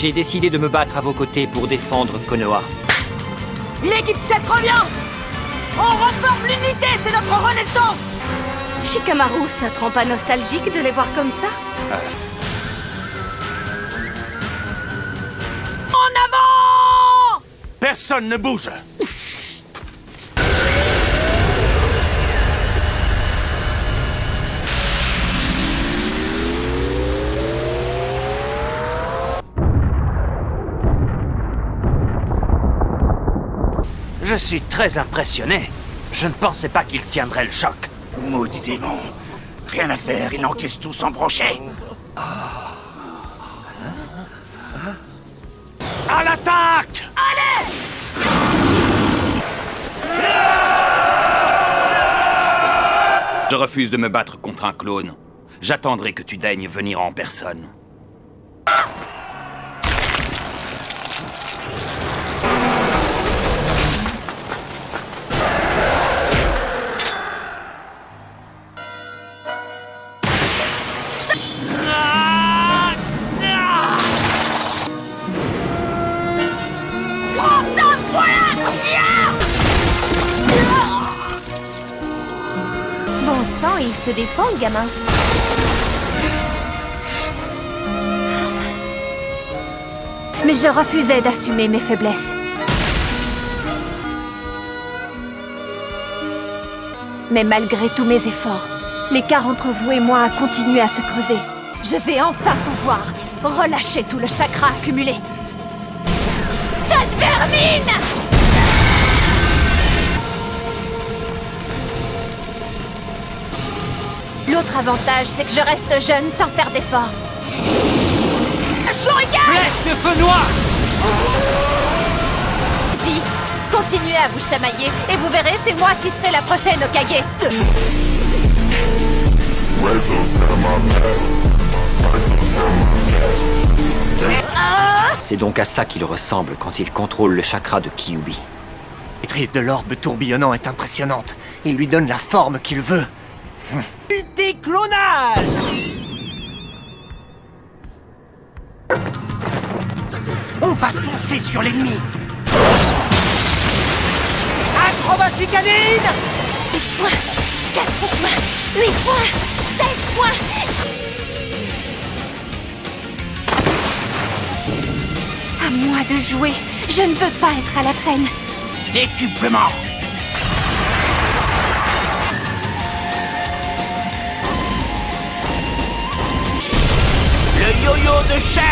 J'ai décidé de me battre à vos côtés pour défendre Konoha. L'équipe 7 revient! On reforme l'unité, c'est notre renaissance! Shikamaru, ça te rend pas nostalgique de les voir comme ça? En avant! Personne ne bouge! Je suis très impressionné. Je ne pensais pas qu'il tiendrait le choc. Maudit démon. Rien à faire, il encaisse tout sans brochet. À l'attaque! Je refuse de me battre contre un clone. J'attendrai que tu daignes venir en personne. Prends ça, voilà! Bon sang, il se défend, le gamin. Mais je refusais d'assumer mes faiblesses. Mais malgré tous mes efforts, l'écart entre vous et moi a continué à se creuser. Je vais enfin pouvoir relâcher tout le chakra accumulé. Tas de vermine! L'autre avantage, c'est que je reste jeune sans faire d'efforts. Shuriken! Flèche de feu noir! Si, continuez à vous chamailler et vous verrez, c'est moi qui serai la prochaine Hokage. C'est donc à ça qu'il ressemble quand il contrôle le chakra de Kyuubi. La maîtrise de l'orbe tourbillonnant est impressionnante. Il lui donne la forme qu'il veut. Déclonage! On va foncer sur l'ennemi! Acrobatie canine! 8 points, 4 points, 8 points, 16 points. À moi de jouer. Je ne veux pas être à la traîne. Décuplement! Le yo-yo de chair!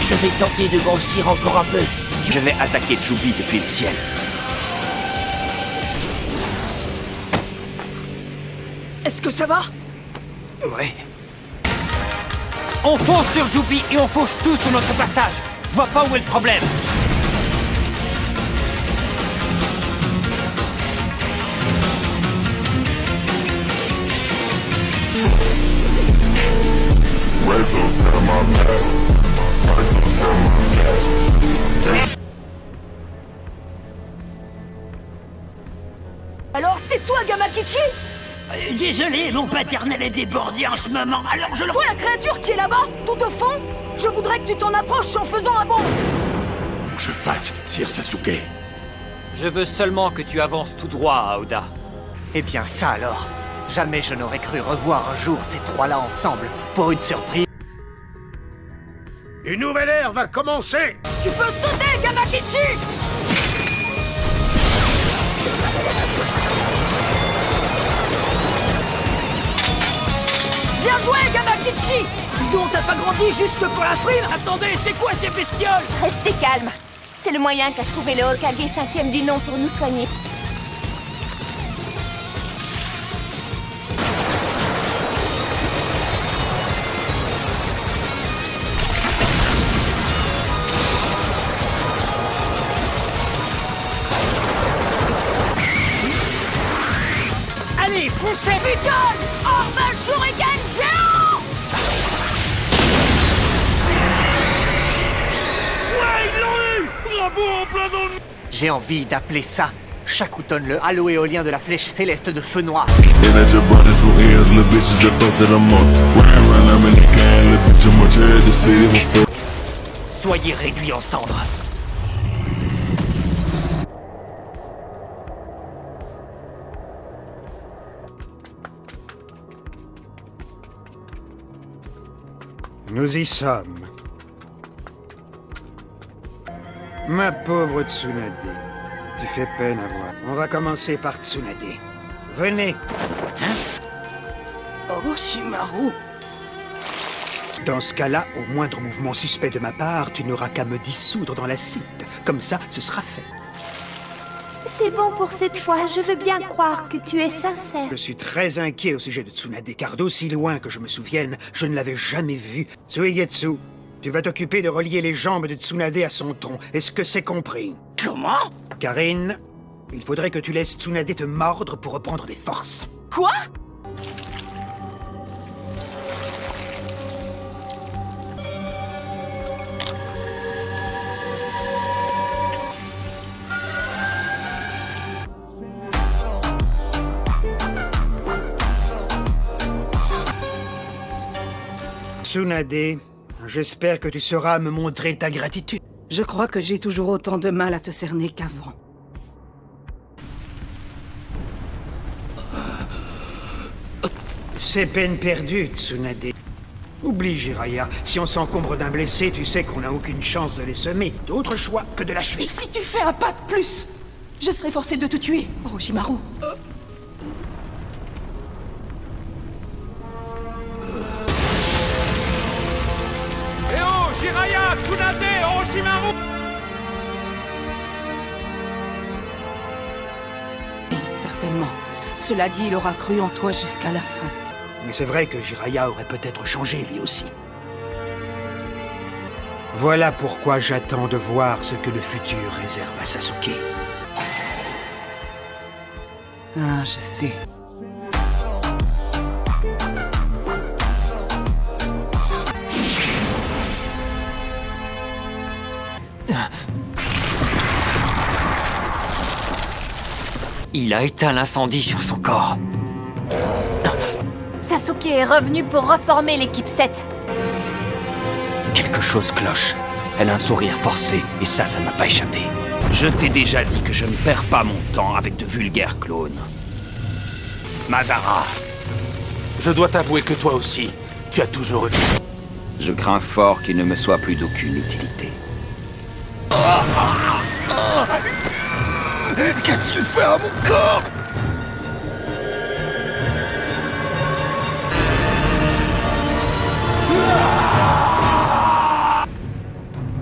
Je vais tenter de grossir encore un peu. Je vais attaquer Chubby depuis le ciel. Est-ce que ça va? Ouais. On fonce sur Chubby et on fauche tout sur notre passage. Je vois pas où est le problème. Alors c'est toi, Gamakichi? Désolé, mon paternel est débordé en ce moment, alors je le... Toi, la créature qui est là-bas, tout au fond? Je voudrais que tu t'en approches en faisant un bond. Que je fasse, Sir Sasuke. Je veux seulement que tu avances tout droit, Aoda. Eh bien ça alors. Jamais je n'aurais cru revoir un jour ces trois-là ensemble pour une surprise. Une nouvelle ère va commencer. Tu peux sauter, Gamakichi! Bien joué, Gamakichi! Dis donc, t'as pas grandi juste pour la frime? Attendez, c'est quoi ces bestioles? Restez calme. C'est le moyen qu'a trouvé le Hokage 5e du nom pour nous soigner. Allez, foncez! Putain! Orbe Shuriken géant! Ouais, ils l'ont eu! Bravo, en plein dans le... J'ai envie d'appeler ça Shakouton, le halo éolien de la flèche céleste de feu noir. And at your brothers who ends, little bitches that thought that I'm on. Ride around, I'm in the can, little bitch, I'm much head to see him fuck. Soyez réduits en cendres. Nous y sommes. Ma pauvre Tsunade, tu fais peine à voir. On va commencer par Tsunade. Venez. Orochimaru. Dans ce cas-là, au moindre mouvement suspect de ma part, tu n'auras qu'à me dissoudre dans l'acide. Comme ça, ce sera fait. C'est bon pour cette fois, je veux bien croire que tu es sincère. Je suis très inquiet au sujet de Tsunade, car d'aussi loin que je me souvienne, je ne l'avais jamais vue. Suigetsu, tu vas t'occuper de relier les jambes de Tsunade à son tronc. Est-ce que c'est compris? Comment? Karine, il faudrait que tu laisses Tsunade te mordre pour reprendre des forces. Quoi? Tsunade, j'espère que tu sauras me montrer ta gratitude. Je crois que j'ai toujours autant de mal à te cerner qu'avant. C'est peine perdue, Tsunade. Oublie, Jiraiya. Si on s'encombre d'un blessé, tu sais qu'on n'a aucune chance de les semer. D'autre choix que de l'achever. Et si tu fais un pas de plus, je serai forcé de te tuer, Orochimaru. Eh oh, Jiraiya, Tsunade, Orochimaru! Et certainement. Cela dit, il aura cru en toi jusqu'à la fin. Mais c'est vrai que Jiraiya aurait peut-être changé lui aussi. Voilà pourquoi j'attends de voir ce que le futur réserve à Sasuke. Ah, je sais. Il a éteint l'incendie sur son corps. Sasuke est revenu pour reformer l'équipe 7. Quelque chose cloche. Elle a un sourire forcé, et ça ne m'a pas échappé. Je t'ai déjà dit que je ne perds pas mon temps avec de vulgaires clones. Madara, Je dois t'avouer que toi aussi, tu as toujours eu... je crains fort qu'il ne me soit plus d'aucune utilité. Qu'a-t-il fait à mon corps?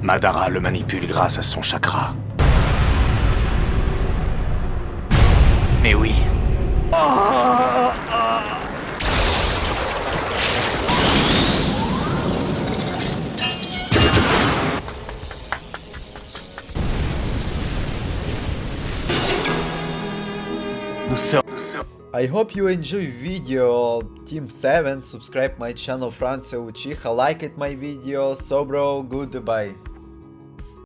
Madara le manipule grâce à son chakra. Mais oui. I hope you enjoy video Team 7, subscribe my channel Francio Uchiha, liked my video, so bro, goodbye.